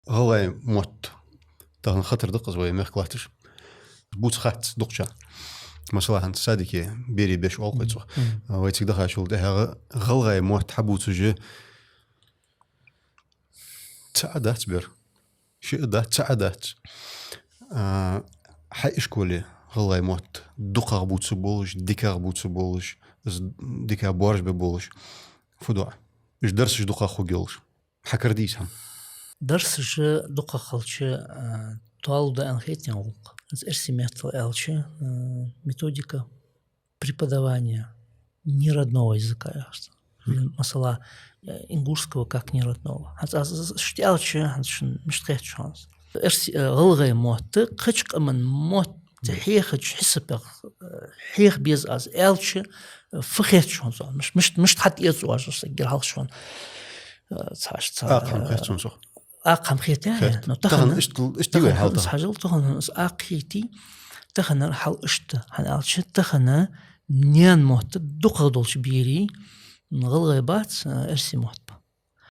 غلاي موت تهن خطر دقز ويا مخلاتش بوت خات دقشا مثلا هن صادقي بيري بيش أوقيتو ويتك دخل شغل ده غلاي موت حبوت جه تعدات بير شيء ده تعدات حيش كولي غلاي موت دقة بوت بولش ديكا بوت بولش ديكا بورش ببولش فدوع إيش درسش دقة خوجلش حكرديش هم درسش دقة خلش طال ده анхетен лук. Эрсиметр элче методика преподавания неродного языка. Масала ингушского как неродного. Штялче, мштхет шанс. غلغي موت قشق من موت حيخش حسب حيخ بيز از элче فخيت شون مش حد يزو اجر سجل هال شون صاش أقام خير شون صح أقام خيتي تخن اشتوي هالتا حاجة تخن أقيتي تخن حال اشت هالش تخن نيان موت دقة دولش بيري غلغيبات إرسي موت